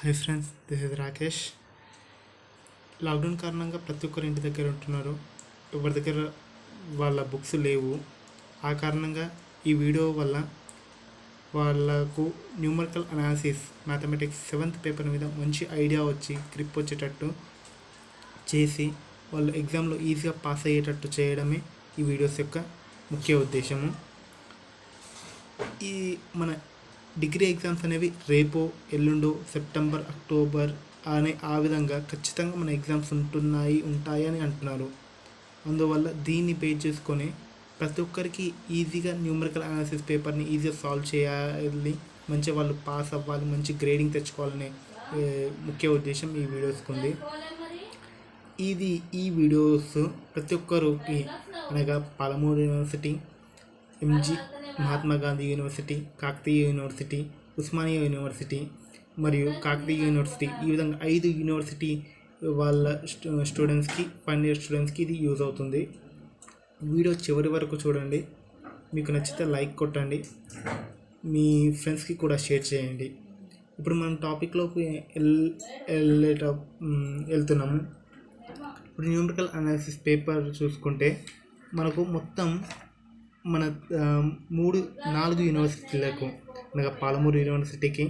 Hi friends, this is Rakesh. Lockdown కారణంగా ప్రతి ఒక్కరు ఇంటి దగ్గర ఉంటున్నారు. ఎవరి దగ్గర వాళ్ళ బుక్స్ లేవు. ఆ కారణంగా ఈ వీడియో వల్ల వాళ్ళకు numerical analysis mathematics 7th paper మీద మంచి ఐడియా వచ్చి గ్రిప్ వచ్చేటట్టు చేసి వాళ్ళు ఎగ్జామ్లో ఈజీగా పాస్ అయ్యేటట్టు చేయడమే ఈ వీడియోస్ యొక్క ముఖ్య ఉద్దేశము. ఈ మన డిగ్రీ ఎగ్జామ్స్ అనేవి రేపో ఎల్లుండో సెప్టెంబర్ అక్టోబర్ అనే ఆ విధంగా ఖచ్చితంగా మన ఎగ్జామ్స్ ఉంటాయి అని అంటున్నారు. అందువల్ల దీన్ని బేస్ చేసుకొని ప్రతి ఒక్కరికి ఈజీగా న్యూమరికల్ అనాలిసిస్ పేపర్ని ఈజీగా సాల్వ్ చేయాలి, మంచిగా వాళ్ళు పాస్ అవ్వాలి, మంచి గ్రేడింగ్ తెచ్చుకోవాలనే ముఖ్య ఉద్దేశం ఈ వీడియోస్కి ఉంది. ఈ వీడియోస్ ప్రతి ఒక్కరికి అనగా Palamuru university, MG Mahatma Gandhi university, Kakatiya university, Osmania university మరియు కాకతీయ యూనివర్సిటీ, ఈ విధంగా 5 యూనివర్సిటీ వాళ్ళ స్టూడెంట్స్కి, ఫైనల్ ఇయర్ స్టూడెంట్స్కి ఇది యూజ్ అవుతుంది. వీడియో చివరి వరకు చూడండి. మీకు నచ్చితే లైక్ కొట్టండి, మీ ఫ్రెండ్స్కి కూడా షేర్ చేయండి. ఇప్పుడు మనం టాపిక్లోకి వెళ్తున్నాము. ఇప్పుడు న్యూమరికల్ అనాలిసిస్ పేపర్ చూసుకుంటే మనకు మొత్తం మన 4 యూనివర్సిటీలకు అనగా పాలమూరు యూనివర్సిటీకి,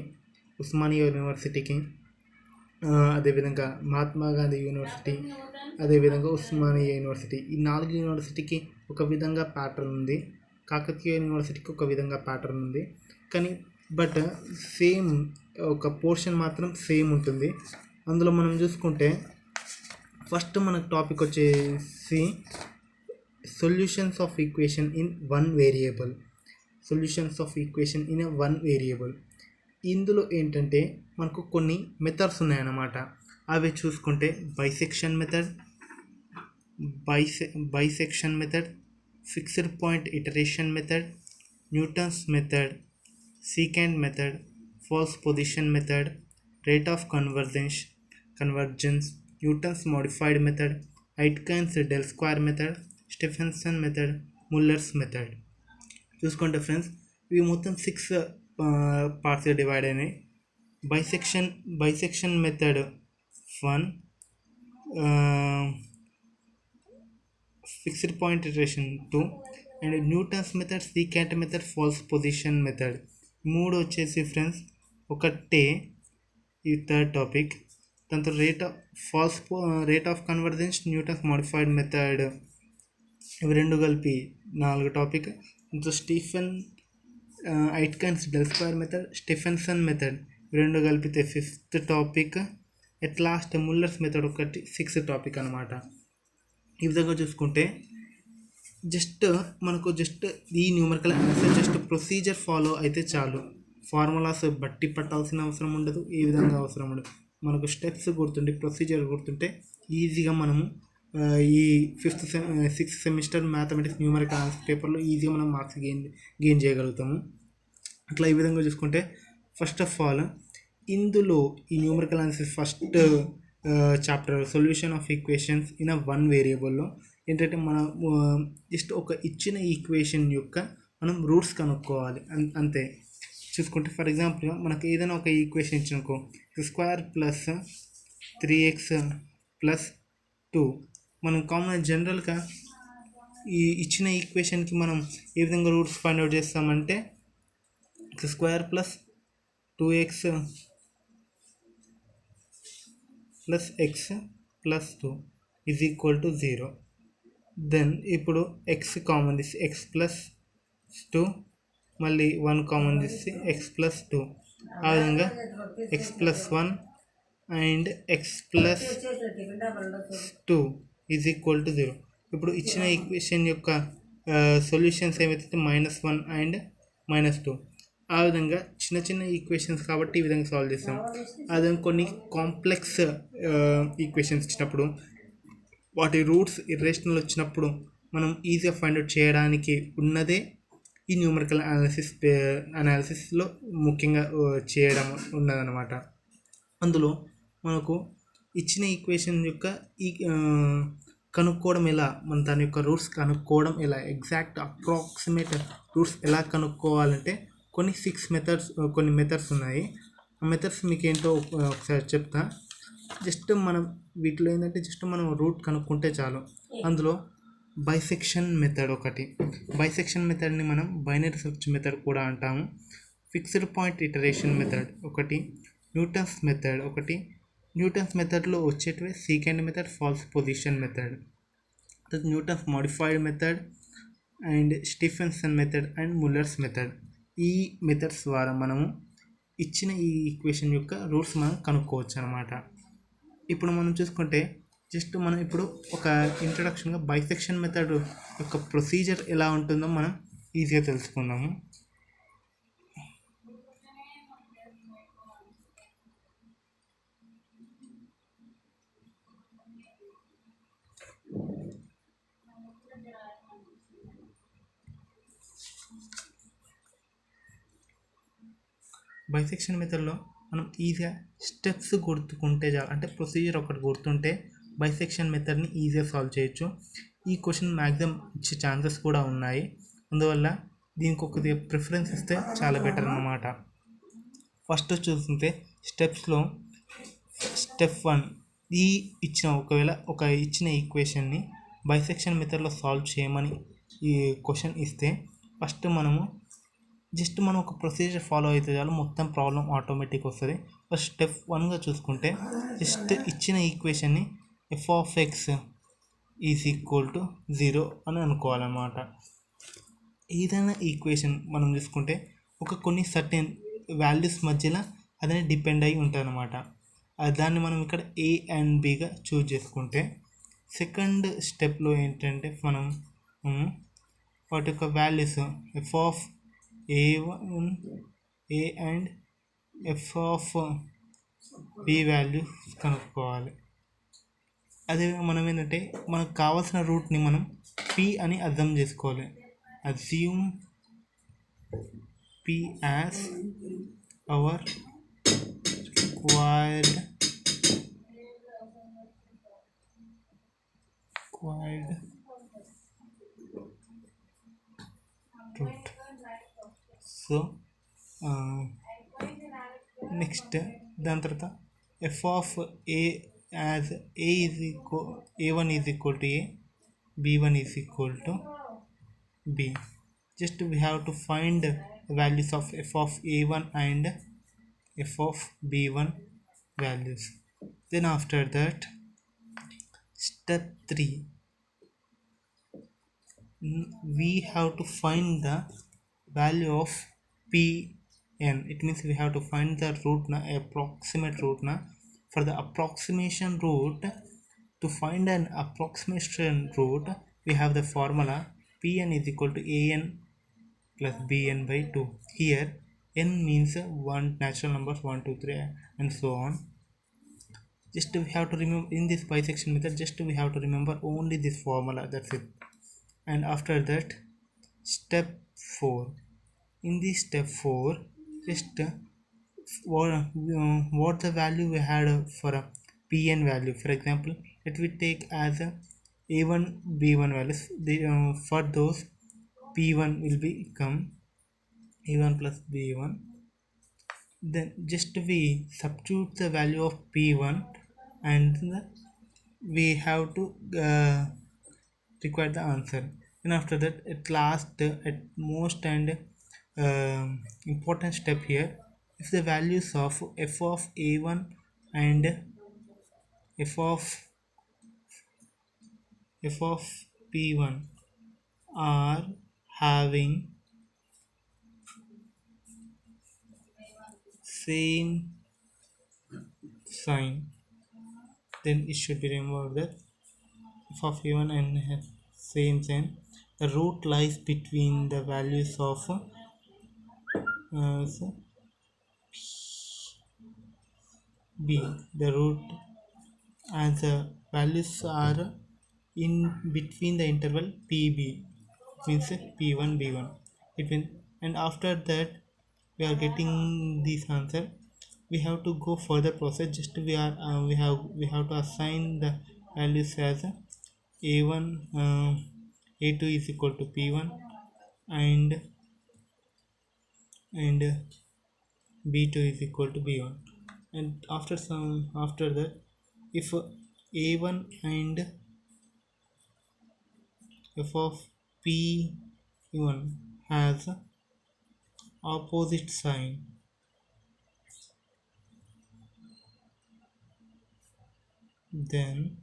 ఉస్మానియా యూనివర్సిటీకి, అదేవిధంగా మహాత్మా గాంధీ యూనివర్సిటీ, అదేవిధంగా ఉస్మానియా యూనివర్సిటీ, ఈ 4 యూనివర్సిటీకి ఒక విధంగా ప్యాటర్న్ ఉంది. కాకతీయ యూనివర్సిటీకి ఒక విధంగా ప్యాటర్న్ ఉంది. కానీ సేమ్ ఒక పోర్షన్ మాత్రం సేమ్ ఉంటుంది. అందులో మనం చూసుకుంటే ఫస్ట్ మనకు టాపిక్ వచ్చేసి solutions of equation in one variable. ఇందులో ఏంటంటే మనకు కొన్ని మెథడ్స్ ఉన్నాయన్నమాట. అవి చూసుకుంటే bisection method, fixed point iteration method, Newton's method, secant method, false position method, rate of convergence, Newton's modified method, Aitken's del square method, Steffensen method, Muller's method. చూసుకుంటే friends, ఇవి మొత్తం 6 పార్ట్స్గా డివైడ్ అయినాయి. Bisection method 1, fixed point iteration 2, and Newton's method, secant method, false position method 3 వచ్చేసి friends ఒకటే. ఈ third topic. దాంతో rate of convergence, Newton's modified method, ఇవి 2 కలిపి 4 టాపిక్. ఇంతో Aitken's del square method, Steffensen method, 2 కలిపితే 5th topic. At last Muller's method ఒకటి 6th టాపిక్ అనమాట. ఈ విధంగా చూసుకుంటే మనకు ఈ న్యూమరికల్ అనాలిసిస్ ప్రొసీజర్ ఫాలో అయితే చాలు. ఫార్ములాస్ బట్టి పట్టాల్సిన అవసరం ఉండదు, ఏ విధంగా అవసరం ఉండదు. మనకు స్టెప్స్ గుర్తుంటే, ప్రొసీజర్ గుర్తుంటే ఈజీగా మనము ఈ 6th semester mathematics numerical analysis పేపర్లో ఈజీగా మనం మార్క్స్ గెయిన్ చేయగలుగుతాము. అట్లా ఈ విధంగా చూసుకుంటే ఫస్ట్ ఆఫ్ ఆల్ ఇందులో ఈ numerical analysis first chapter solution of equations in one వేరియబుల్లో ఏంటంటే మనం ఒక ఇచ్చిన ఈక్వేషన్ యొక్క మనం రూట్స్ కనుక్కోవాలి, అంతే. చూసుకుంటే ఫర్ ఎగ్జాంపుల్ మనకు ఏదైనా ఒక ఈక్వేషన్ ఇచ్చినకో స్క్వేర్ ప్లస్ 3x ప్లస్ 2, మనం కామన్ జనరల్గా ఈ ఇచ్చిన ఈక్వేషన్కి మనం ఏ విధంగా రూట్స్ ఫైండ్ అవుట్ చేస్తామంటే square plus 2x plus x plus 2 is equal to 0. Then ఇప్పుడు x కామన్ తీసి x ప్లస్ 2, మళ్ళీ 1 కామన్ తీసి x ప్లస్ 2, ఆ విధంగా x plus 1 and x plus 2 is equal to 0. ఇప్పుడు ఇచ్చిన ఈక్వేషన్ యొక్క సొల్యూషన్స్ ఏమైతే -1 అండ్ -2, ఆ విధంగా చిన్న ఈక్వేషన్స్ కాబట్టి ఈ విధంగా సాల్వ్ చేస్తాం. అదే కొన్ని కాంప్లెక్స్ ఈక్వేషన్స్ ఇచ్చినప్పుడు, వాటి రూట్స్ ఇర్రేషనల్ వచ్చినప్పుడు మనం ఈజీగా ఫైండ్ అవుట్ చేయడానికి ఉన్నదే ఈ న్యూమరికల్ అనాలిసిస్లో ముఖ్యంగా చేయడం ఉన్నదన్నమాట. అందులో మనకు ఇచ్చిన ఈక్వేషన్ యొక్క కనుక్కోవడం ఎలా, మన దాని యొక్క రూట్స్ కనుక్కోవడం ఎలా, ఎగ్జాక్ట్ అప్రాక్సిమేట్ రూట్స్ ఎలా కనుక్కోవాలంటే కొన్ని మెథడ్స్ ఉన్నాయి. ఆ మెథడ్స్ మీకు ఏంటో ఒకసారి చెప్తా. జస్ట్ మనం వీటిలో ఏంటంటే జస్ట్ మనం రూట్ కనుక్కుంటే చాలు. అందులో బైసెక్షన్ మెథడ్ ఒకటి. బైసెక్షన్ మెథడ్ని మనం బైనరీ సెర్చ్ మెథడ్ కూడా అంటాము. ఫిక్స్డ్ పాయింట్ ఇటరేషన్ మెథడ్ ఒకటి, న్యూటన్స్ మెథడ్ ఒకటి. న్యూటన్స్ మెథడ్లో వచ్చేటివి secant method, false position method, Newton's modified method and Steffensen method and Muller's method. ఈ మెథడ్స్ ద్వారా మనము ఇచ్చిన ఈ ఈక్వేషన్ యొక్క రూట్స్ మనం కనుక్కోవచ్చు అనమాట. ఇప్పుడు మనం చూసుకుంటే జస్ట్ మనం ఇప్పుడు ఒక ఇంట్రడక్షన్గా బైసెక్షన్ మెథడ్ యొక్క ప్రొసీజర్ ఎలా ఉంటుందో మనం ఈజీగా తెలుసుకుందాము. బైసెక్షన్ మెథడ్లో మనం ఈజీగా స్టెప్స్ గుర్తుకుంటే చాలు, అంటే ప్రొసీజర్ ఒకటి గుర్తుంటే బైసెక్షన్ మెథడ్ని ఈజీగా సాల్వ్ చేయొచ్చు. ఈ క్వశ్చన్ మ్యాక్సిమం ఇచ్చే ఛాన్సెస్ కూడా ఉన్నాయి, అందువల్ల దీనికి ఒక ప్రిఫరెన్స్ ఇస్తే చాలా బెటర్ అన్నమాట. ఫస్ట్ చూస్తుంటే స్టెప్స్లో స్టెప్ 1 ఈ ఒకవేళ ఒక ఇచ్చిన ఈక్వేషన్ని బైసెక్షన్ మెథడ్లో సాల్వ్ చేయమని ఈ క్వశ్చన్ ఇస్తే ఫస్ట్ మనము జస్ట్ మనం ఒక ప్రొసీజర్ ఫాలో అయితే చాలు, మొత్తం ప్రాబ్లం ఆటోమేటిక్ వస్తుంది. ఫస్ట్ స్టెప్ 1గా చూసుకుంటే జస్ట్ ఇచ్చిన ఈక్వేషన్ని F of X is equal to 0 అని అనుకోవాలన్నమాట. ఏదైనా ఈక్వేషన్ మనం చూసుకుంటే కొన్ని సర్టెన్ వాల్యూస్ మధ్యలో అదే డిపెండ్ అయి ఉంటుంది అన్నమాట. దాన్ని మనం ఇక్కడ ఏ అండ్ బిగా చూజ్ చేసుకుంటే సెకండ్ స్టెప్లో ఏంటంటే మనం వాటి యొక్క values F of a1 a and F of B value కనుక్కోవాలి. అదే మనం ఏంటంటే మనకు కావాల్సిన రూట్ని మనం పి అని అర్థం చేసుకోవాలి. Assume P as our required route. So next దాని తర్వాత F of A as a1 is equal to a, b1 is equal to b. just we have to find values of f of a1 and f of b1 values. Then after that step 3 we have to find the value of pn. It means we have to find the root approximate root for the approximation root. To find an approximation root we have the formula pn is equal to an plus bn by 2. Here n means one natural numbers 1 2 3 and so on. Just we have to remember in this bisection method, just we have to remember only this formula, that's it. And after that step 4, in this step 4 just what the value we had for a pn value. For example, let we take as a a1 b1 values. For those p1 will become a1 plus b1. Then just we substitute the value of p1 and we have to require the answer. And after that at last at most and important step here, if the values of f of a1 and f of p1 are having same sign, then it should be remembered that f of a1 and same sign, the root lies between the values of b. The root as the values are in between the interval pb, means p1 b1. It means, and after that we are getting this answer, we have to go further process. Just we have to assign the values as a1 a2 is equal to p1 and b2 is equal to b1. And after that, if a1 and f of p1 has opposite sign, then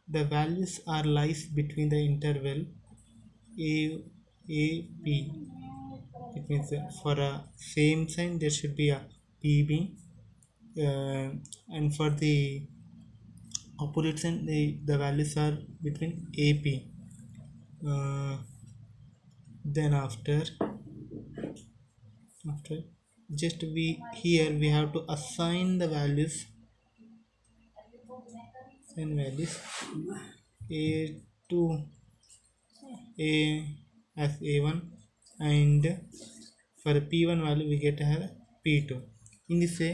the values are lies between the interval a b. It means for a same sign there should be a pb, and for the opposite sign the values are between ap. Then after just we here we have to assign the values and values a to a as a1, and for p1 value we get as p2. In this way,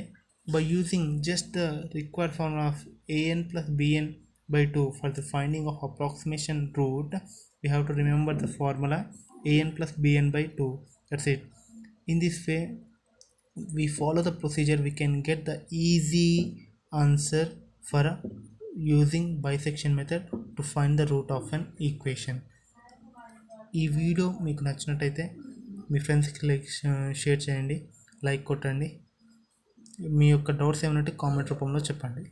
by using just the required formula of an plus bn by 2 for the finding of approximation root, we have to remember the formula an plus bn by 2. That's it. In this way, we follow the procedure, we can get the easy answer for using bisection method to find the root of an equation. ఈ video మీకు నచ్చినట్టయితే మీ ఫ్రెండ్స్కి share చేయండి, like కొట్టండి. మీ యొక్క doubts ఏమైనా comment రూపంలో చెప్పండి.